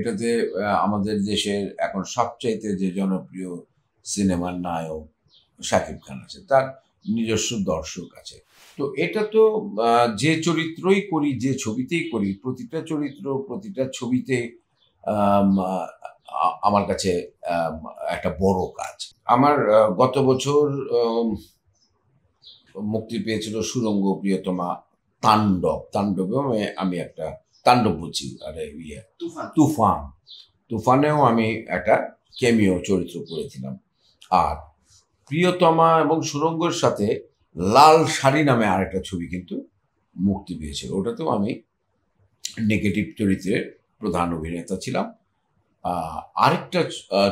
এটাতে আমাদের দেশের এখন সবচাইতে যে জনপ্রিয় সিনেমার নায়ক শাকিব খান আছে, তার নিজস্ব দর্শক আছে। তো এটা তো যে চরিত্রই করি, যে ছবিতেই করি, প্রতিটা চরিত্র, প্রতিটা ছবিতে আম আমার কাছে আম একটা বড় কাজ। আমার গত বছর মুক্তি পেয়েছিল 'সুড়ঙ্গ', 'প্রিয়তমা', 'তাণ্ডব'। তাণ্ডবেও আমি একটা তাণ্ডব বলছি, আরে ইয়ে 'তুফান'। 'তুফানেও আমি একটা ক্যামিও চরিত্র করেছিলাম। আর 'প্রিয়তমা' এবং 'সুড়ঙ্গ'র সাথে 'লাল শাড়ি' নামে আরেকটা ছবি কিন্তু মুক্তি পেয়েছিল। ওটাতেও আমি নেগেটিভ চরিত্রের প্রধান অভিনেতা ছিলাম। আরেকটা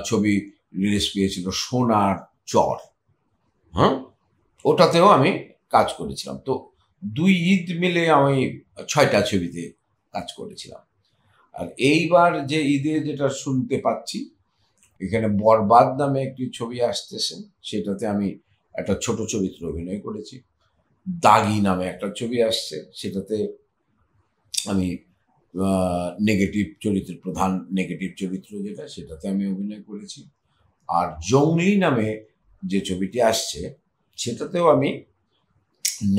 ছবি রিলিজ পেয়েছিল 'সোনার চর', হ্যাঁ? ওটাতেও আমি কাজ করেছিলাম। তো ২ ঈদ মিলে আমি ৬ টা ছবিতে কাজ করেছিলাম। আর এইবার যে ঈদে যেটা শুনতে পাচ্ছি, এখানে 'বরবাদ' নামে একটি ছবি আসতেছে। সেটাতে আমি একটা ছোট চরিত্রে অভিনয় করেছি। 'দাগি' নামে একটা ছবি আসছে। সেটাতে আমি নেগেটিভ চরিত্রের প্রধান নেগেটিভ চরিত্র যেটা, সেটাতে আমি অভিনয় করেছি। আর 'জংলি' নামে যে ছবিটি আসছে, সেটাতেও আমি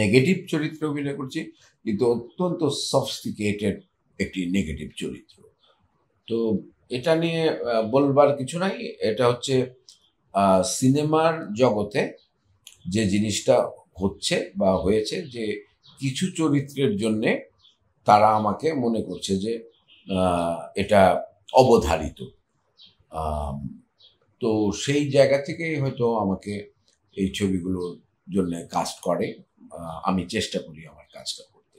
নেগেটিভ চরিত্রে অভিনয় করছি, কিন্তু অত্যন্ত সফিস্টিকেটেড একটি নেগেটিভ চরিত্র। তো এটা নিয়ে বলবার কিছু নাই। এটা হচ্ছে সিনেমার জগতে যে জিনিসটা হচ্ছে বা হয়েছে, যে কিছু চরিত্রের জন্যে তারা আমাকে মনে করছে যে এটা অবধারিত। আম তো সেই জায়গা থেকেই হয়তো আমাকে এই ছবিগুলোর জন্যে কাস্ট করে। আমি চেষ্টা করি আমার কাজটা করতে।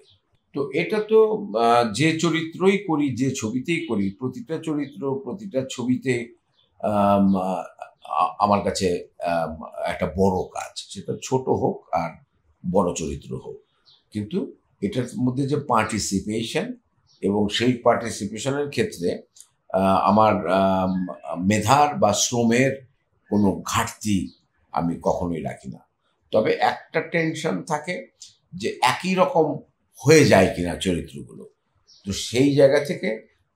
তো এটা তো যে চরিত্রই করি, যে ছবিতেই করি, প্রতিটা চরিত্র, প্রতিটা ছবিতে আম আমার কাছে আম একটা বড় কাজ। সেটা ছোট হোক আর বড় চরিত্র হোক। কিন্তু এটার মধ্যে যে পার্টিসিপেশন, এবং সেই পার্টিসিপেশনের ক্ষেত্রে আমার মেধার বা শ্রমের কোনো ঘাটতি আমি কখনোই রাখি না। তবে একটা টেনশন থাকে যে একই রকম হয়ে যায় কিনা চরিত্রগুলো। তো সেই জায়গা থেকে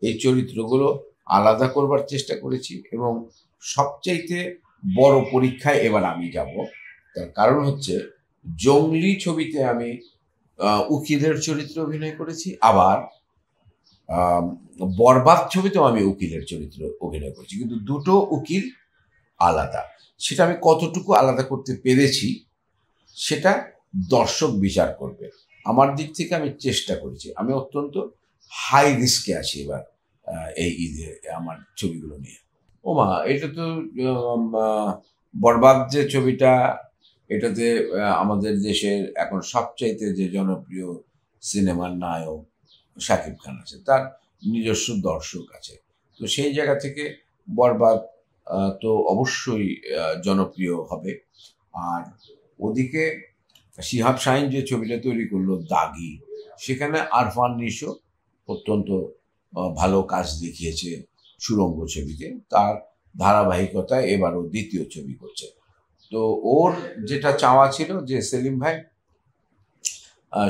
এই চরিত্রগুলো আলাদা করবার চেষ্টা করেছি, এবং সবচাইতে বড় পরীক্ষায় এবার আমি যাব। তার কারণ হচ্ছে, 'জংলি' ছবিতে আমি উকিলের চরিত্রে অভিনয় করেছি। আবার 'বরবাদ' ছবিতেও আমি উকিলের চরিত্রে অভিনয় করেছি। কিন্তু দুটো উকিল আলাদা। সেটা আমি কতটুকু আলাদা করতে পেরেছি, সেটা দর্শক বিচার করবে। আমার দিক থেকে আমি চেষ্টা করেছি। আমি অত্যন্ত হাই রিস্কে আছি এবার এই ঈদে আমার ছবিগুলো নিয়ে। ওমা! এটা তো আ 'বরবাদ' যে ছবিটা, এটাতে আমাদের দেশের এখন সবচাইতে যে জনপ্রিয় সিনেমার নায়ক শাকিব খান আছে, তার নিজস্ব দর্শক আছে। তো সেই জায়গা থেকে 'বরবাদ' তো অবশ্যই জনপ্রিয় হবে। আর ওদিকে শিহাব শাহীন যে ছবিটা তৈরি করলো 'দাগি', সেখানে আরফান নিশো অত্যন্ত ভালো কাজ দেখিয়েছে 'সুড়ঙ্গ' ছবিতে। তার ধারাবাহিকতায় এবারও ২য় ছবি করছে। তো ওর যেটা চাওয়া ছিল যে, সেলিম ভাই,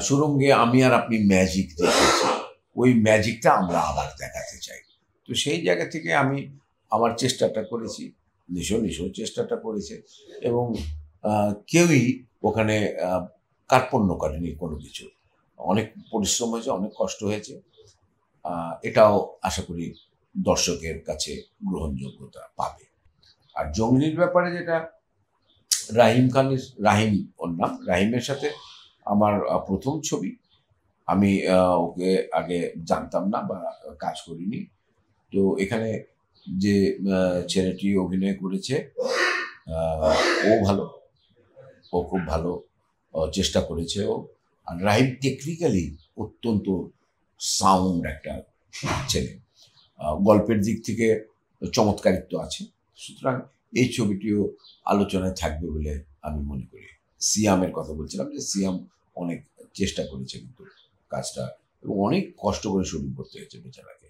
'সুড়ঙ্গে' আমি আর আপনি ম্যাজিক দেখিয়েছি। ওই ম্যাজিকটা আমরা আবার দেখাতে চাই। তো সেই জায়গা থেকে আমি আমার চেষ্টাটা করেছি। নিশোও চেষ্টাটা করেছে, এবং কেউই ওখানে আ কার্পণ্য করেনি কোনো কিছু। অনেক পরিশ্রম হয়েছে, অনেক কষ্ট হয়েছে। এটাও আশা করি দর্শকের কাছে গ্রহণযোগ্যতা পাবে। আর 'জংলির' ব্যাপারে যেটা, রাহিম ওর নাম। রাহিমের সাথে আমার ১ম ছবি। আমি ওকে আগে জানতাম না বা কাজ করিনি। তো এখানে যে ছেলেটি অভিনয় করেছে, আ ও ভালো। ও খুব ভালো চেষ্টা করেছে ও। আর রাহিম টেকনিক্যালি অত্যন্ত সাউন্ড একটা ছেলে। গল্পের দিক থেকে চমৎকারিত্ব আছে। সুতরাং এই ছবিটিও আলোচনায় থাকবে বলে আমি মনে করি। সিয়ামের কথা বলছিলাম, যে সিয়াম অনেক চেষ্টা করেছে কিন্তু কাজটা, এবং অনেক কষ্ট করে শুটিং করতে হয়েছে বেচারাকে।